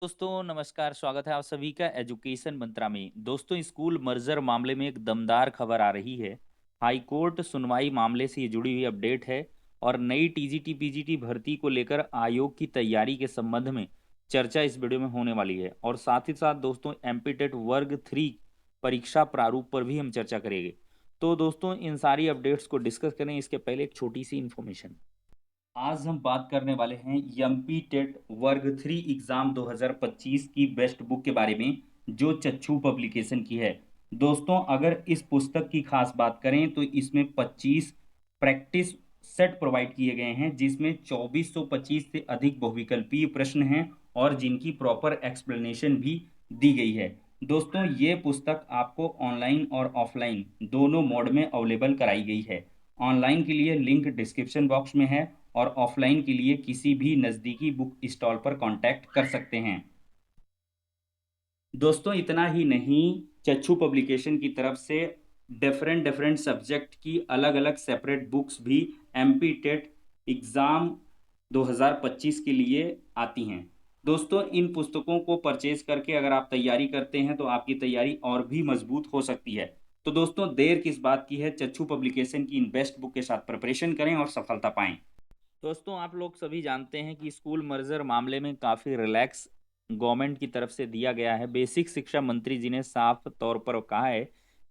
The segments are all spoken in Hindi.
दोस्तों नमस्कार, स्वागत है आप सभी का एजुकेशन मंत्रा में। दोस्तों, स्कूल मर्जर मामले में एक दमदार खबर आ रही है। हाई कोर्ट सुनवाई मामले से ये जुड़ी हुई अपडेट है और नई टीजीटी पीजीटी भर्ती को लेकर आयोग की तैयारी के संबंध में चर्चा इस वीडियो में होने वाली है। और साथ ही साथ दोस्तों, एमपीटेट वर्ग 3 परीक्षा प्रारूप पर भी हम चर्चा करेंगे। तो दोस्तों, इन सारी अपडेट्स को डिस्कस करें इसके पहले एक छोटी सी इन्फॉर्मेशन। आज हम बात करने वाले हैं एमपी टेट वर्ग 3 एग्जाम 2025 की बेस्ट बुक के बारे में, जो चच्चू पब्लिकेशन की है। दोस्तों, अगर इस पुस्तक की खास बात करें तो इसमें 25 प्रैक्टिस सेट प्रोवाइड किए गए हैं, जिसमें 2425 से अधिक बहुविकल्पीय प्रश्न हैं और जिनकी प्रॉपर एक्सप्लेनेशन भी दी गई है। दोस्तों, ये पुस्तक आपको ऑनलाइन और ऑफलाइन दोनों मोड में अवेलेबल कराई गई है। ऑनलाइन के लिए लिंक डिस्क्रिप्शन बॉक्स में है और ऑफलाइन के लिए किसी भी नज़दीकी बुक स्टॉल पर कांटेक्ट कर सकते हैं। दोस्तों, इतना ही नहीं, चच्चू पब्लिकेशन की तरफ से डिफरेंट डिफरेंट सब्जेक्ट की अलग अलग सेपरेट बुक्स भी एमपी टेट एग्ज़ाम 2025 के लिए आती हैं। दोस्तों, इन पुस्तकों को परचेज करके अगर आप तैयारी करते हैं तो आपकी तैयारी और भी मजबूत हो सकती है। तो दोस्तों, देर किस बात की है, चच्चू पब्लिकेशन की इन बेस्ट बुक के साथ प्रिपरेशन करें और सफलता पाएं। दोस्तों, आप लोग सभी जानते हैं कि स्कूल मर्जर मामले में काफ़ी रिलैक्स गवर्नमेंट की तरफ से दिया गया है। बेसिक शिक्षा मंत्री जी ने साफ तौर पर कहा है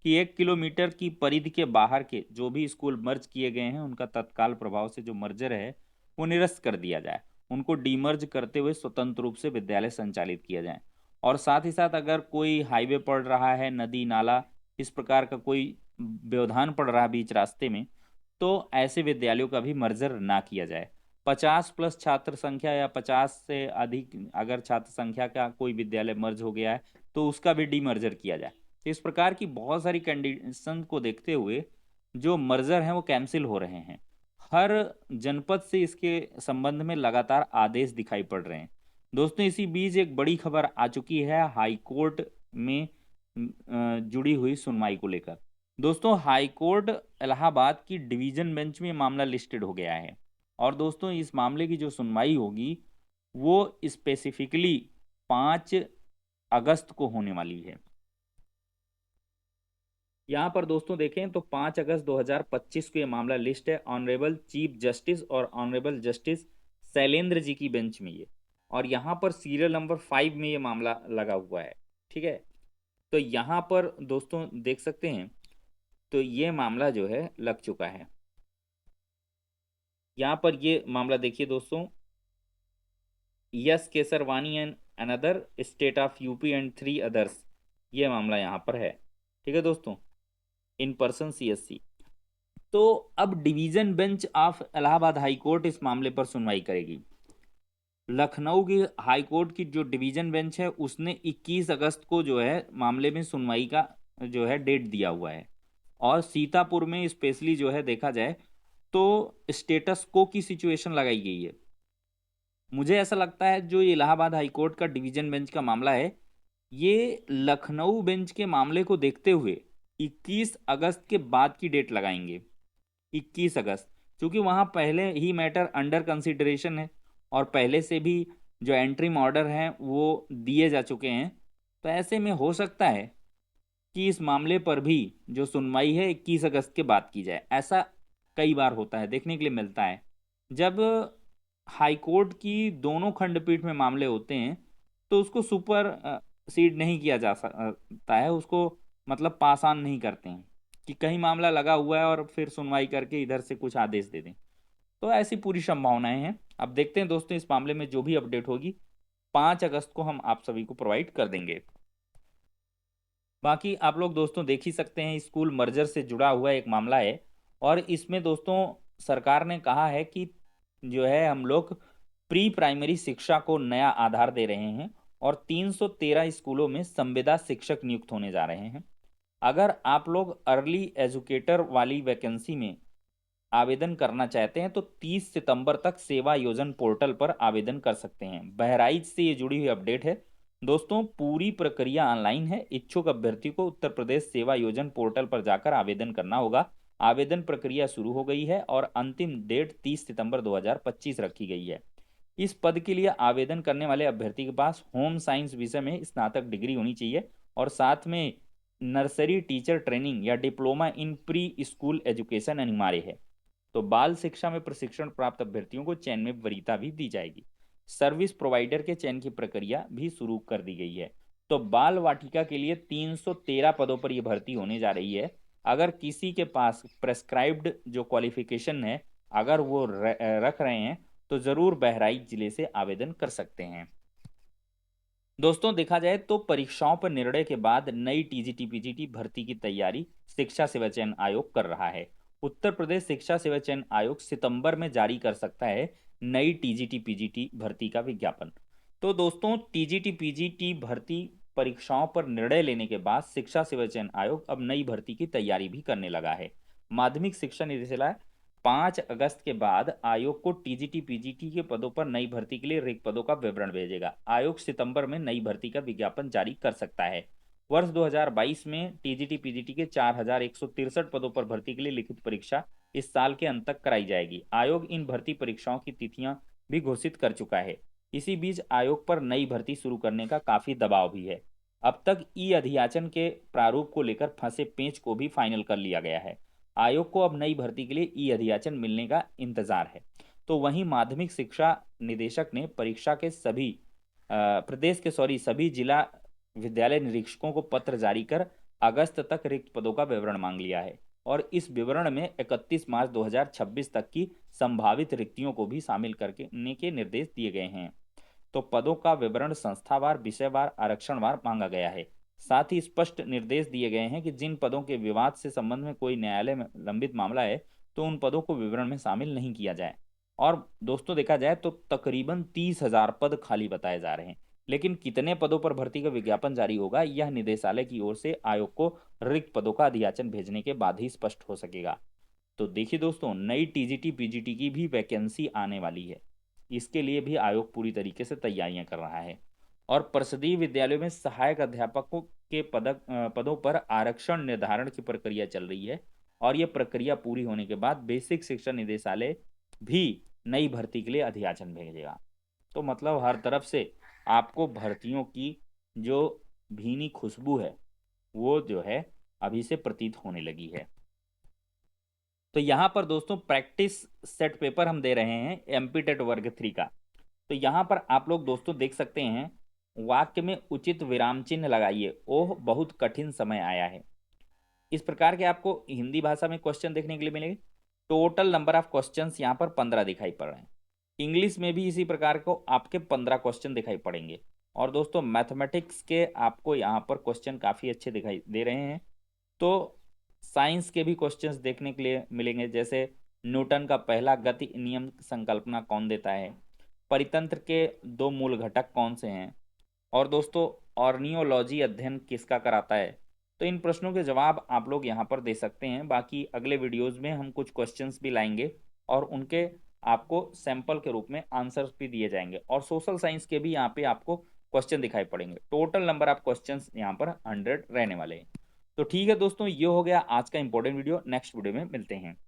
कि 1 किलोमीटर की परिधि के बाहर के जो भी स्कूल मर्ज किए गए हैं उनका तत्काल प्रभाव से जो मर्जर है वो निरस्त कर दिया जाए। उनको डीमर्ज करते हुए स्वतंत्र रूप से विद्यालय संचालित किया जाए। और साथ ही साथ अगर कोई हाईवे पड़ रहा है, नदी नाला, इस प्रकार का कोई व्यवधान पड़ रहा है बीच रास्ते में, तो ऐसे विद्यालयों का भी मर्जर ना किया जाए। 50+ छात्र संख्या या 50 से अधिक अगर छात्र संख्या का कोई विद्यालय मर्ज हो गया है तो उसका भी डीमर्जर किया जाए। तो इस प्रकार की बहुत सारी कंडीशन को देखते हुए जो मर्जर हैं वो कैंसिल हो रहे हैं। हर जनपद से इसके संबंध में लगातार आदेश दिखाई पड़ रहे हैं। दोस्तों, इसी बीच एक बड़ी खबर आ चुकी है हाई कोर्ट में जुड़ी हुई सुनवाई को लेकर। दोस्तों, हाई कोर्ट इलाहाबाद की डिवीजन बेंच में मामला लिस्टेड हो गया है। और दोस्तों, इस मामले की जो सुनवाई होगी वो स्पेसिफिकली 5 अगस्त को होने वाली है। यहाँ पर दोस्तों देखें तो 5 अगस्त 2025 को ये मामला लिस्ट है ऑनरेबल चीफ जस्टिस और ऑनरेबल जस्टिस शैलेंद्र जी की बेंच में ये। और यहाँ पर सीरियल नंबर 5 में ये मामला लगा हुआ है। ठीक है, तो यहाँ पर दोस्तों देख सकते हैं, तो ये मामला जो है लग चुका है। यहाँ पर ये मामला देखिए दोस्तों, yes Kesarwani and another state of UP and 3 others, ये मामला यहाँ पर है। ठीक है दोस्तों, इन पर्सन सीएससी। तो अब division bench of Allahabad high court इस मामले पर सुनवाई करेगी। लखनऊ की हाई कोर्ट की जो डिवीजन बेंच है उसने 21 अगस्त को जो है मामले में सुनवाई का जो है डेट दिया हुआ है। और सीतापुर में स्पेशली जो है देखा जाए तो स्टेटस को की सिचुएशन लगाई गई है। मुझे ऐसा लगता है जो ये इलाहाबाद हाई कोर्ट का डिवीजन बेंच का मामला है, ये लखनऊ बेंच के मामले को देखते हुए 21 अगस्त के बाद की डेट लगाएंगे। 21 अगस्त, क्योंकि वहाँ पहले ही मैटर अंडर कंसिडरेशन है और पहले से भी जो एंट्रीम ऑर्डर हैं वो दिए जा चुके हैं। तो ऐसे में हो सकता है कि इस मामले पर भी जो सुनवाई है 21 अगस्त के बाद की जाए। ऐसा कई बार होता है, देखने के लिए मिलता है। जब हाई कोर्ट की दोनों खंडपीठ में मामले होते हैं तो उसको सुपर सीड नहीं किया जा सकता है, उसको मतलब पास ऑन नहीं करते हैं कि कहीं मामला लगा हुआ है और फिर सुनवाई करके इधर से कुछ आदेश दे दें। तो ऐसी पूरी संभावनाएं हैं। अब देखते हैं दोस्तों, इस मामले में जो भी अपडेट होगी 5 अगस्त को हम आप सभी को प्रोवाइड कर देंगे। बाकी आप लोग दोस्तों देख ही सकते हैं, स्कूल मर्जर से जुड़ा हुआ एक मामला है। और इसमें दोस्तों सरकार ने कहा है कि जो है हम लोग प्री प्राइमरी शिक्षा को नया आधार दे रहे हैं और 313 स्कूलों में संविदा शिक्षक नियुक्त होने जा रहे हैं। अगर आप लोग अर्ली एजुकेटर वाली वैकेंसी में आवेदन करना चाहते हैं तो 30 सितंबर तक सेवा योजन पोर्टल पर आवेदन कर सकते हैं। बहराइच से ये जुड़ी हुई अपडेट है। दोस्तों, पूरी प्रक्रिया ऑनलाइन है। इच्छुक अभ्यर्थी को उत्तर प्रदेश सेवा योजन पोर्टल पर जाकर आवेदन करना होगा। आवेदन प्रक्रिया शुरू हो गई है और अंतिम डेट 30 सितंबर 2025 रखी गई है। इस पद के लिए आवेदन करने वाले अभ्यर्थी के पास होम साइंस विषय में स्नातक डिग्री होनी चाहिए और साथ में नर्सरी टीचर ट्रेनिंग या diploma in pre school education अनिवार्य है। तो बाल शिक्षा में प्रशिक्षण प्राप्त अभ्यर्थियों को चयन में वरीयता भी दी जाएगी। सर्विस प्रोवाइडर के चयन की प्रक्रिया भी शुरू कर दी गई है। तो बाल वाटिका के लिए 313 पदों पर यह भर्ती होने जा रही है। अगर किसी के पास प्रेस्क्राइब्ड जो क्वालिफिकेशन है अगर वो रख रहे हैं तो जरूर बहराइच जिले से आवेदन कर सकते हैं। दोस्तों देखा जाए तो परीक्षाओं पर निर्णय के बाद नई टीजीटी पीजीटी भर्ती की तैयारी शिक्षा सेवा चयन आयोग कर रहा है। उत्तर प्रदेश शिक्षा सेवा चयन आयोग सितंबर में जारी कर सकता है नई टीजीटी पीजीटी भर्ती का विज्ञापन। तो दोस्तों टीजीटी पीजीटी भर्ती परीक्षाओं पर निर्णय लेने के बाद शिक्षा सेवा चयन आयोग अब नई भर्ती की तैयारी भी करने लगा है। माध्यमिक शिक्षा निदेशालय 5 अगस्त के बाद आयोग को टीजीटी पीजीटी के पदों पर नई भर्ती के लिए रिक्त पदों का विवरण भेजेगा। आयोग सितंबर में नई भर्ती का विज्ञापन जारी कर सकता है। वर्ष 2022 में टीजीटी पीजीटी के 4163 पदों पर भर्ती के लिए लिखित परीक्षा इस साल के अंत तक कराई जाएगी। आयोग इन भर्ती परीक्षाओं की तिथियां भी घोषित कर चुका है। इसी बीच आयोग पर नई भर्ती शुरू करने का काफी दबाव भी है। अब तक ई अधियाचन के प्रारूप को लेकर फंसे पेंच को भी फाइनल कर लिया गया है। आयोग को अब नई भर्ती के लिए ई अधियाचन मिलने का इंतजार है। तो वहीं माध्यमिक शिक्षा निदेशक ने परीक्षा के प्रदेश के सभी जिला विद्यालय निरीक्षकों को पत्र जारी कर अगस्त तक रिक्त पदों का विवरण मांग लिया है और इस विवरण में 31 मार्च 2026 तक की संभावित रिक्तियों को भी शामिल करने के निर्देश दिए गए हैं। तो पदों का विवरण संस्थावार विषयवार आरक्षणवार मांगा गया है। साथ ही स्पष्ट निर्देश दिए गए हैं कि जिन पदों के विवाद से संबंध में कोई न्यायालय में लंबित मामला है तो उन पदों को विवरण में शामिल नहीं किया जाए। और दोस्तों देखा जाए तो तकरीबन 30,000 पद खाली बताए जा रहे हैं, लेकिन कितने पदों पर भर्ती का विज्ञापन जारी होगा यह निदेशालय की ओर से आयोग को रिक्त पदों का अधियाचन भेजने के बाद ही स्पष्ट हो सकेगा। तो देखिए दोस्तों, नई टीजीटी पीजीटी की भी वैकेंसी आने वाली है। इसके लिए भी आयोग पूरी तरीके से तैयारियां कर रहा है और परिषदीय विद्यालयों में सहायक अध्यापकों के पदों पर आरक्षण निर्धारण की प्रक्रिया चल रही है और यह प्रक्रिया पूरी होने के बाद बेसिक शिक्षा निदेशालय भी नई भर्ती के लिए अधियाचन भेजेगा। तो मतलब हर तरफ से आपको भर्तियों की जो भीनी खुशबू है वो जो है अभी से प्रतीत होने लगी है। तो यहाँ पर दोस्तों प्रैक्टिस सेट पेपर हम दे रहे हैं एमपी टेट वर्ग 3 का। तो यहाँ पर आप लोग दोस्तों देख सकते हैं, वाक्य में उचित विराम चिन्ह लगाइए, ओह बहुत कठिन समय आया है। इस प्रकार के आपको हिंदी भाषा में क्वेश्चन देखने के लिए मिलेंगे। टोटल नंबर ऑफ क्वेश्चंस यहाँ पर 15 दिखाई पड़ रहे हैं। इंग्लिश में भी इसी प्रकार को आपके 15 क्वेश्चन दिखाई पड़ेंगे। और दोस्तों मैथमेटिक्स के आपको यहाँ पर क्वेश्चन काफ़ी अच्छे दिखाई दे रहे हैं। तो साइंस के भी क्वेश्चंस देखने के लिए मिलेंगे, जैसे न्यूटन का पहला गति नियम संकल्पना कौन देता है, परितंत्र के 2 मूल घटक कौन से हैं, और दोस्तों ऑर्नियोलॉजी अध्ययन किसका कराता है। तो इन प्रश्नों के जवाब आप लोग यहाँ पर दे सकते हैं। बाकी अगले वीडियोज़ में हम कुछ क्वेश्चंस भी लाएंगे और उनके आपको सैंपल के रूप में आंसर्स भी दिए जाएंगे और सोशल साइंस के भी यहाँ पे आपको क्वेश्चन दिखाई पड़ेंगे। टोटल नंबर ऑफ क्वेश्चंस यहाँ पर 100 रहने वाले हैं। तो ठीक है दोस्तों, ये हो गया आज का इंपॉर्टेंट वीडियो। नेक्स्ट वीडियो में मिलते हैं।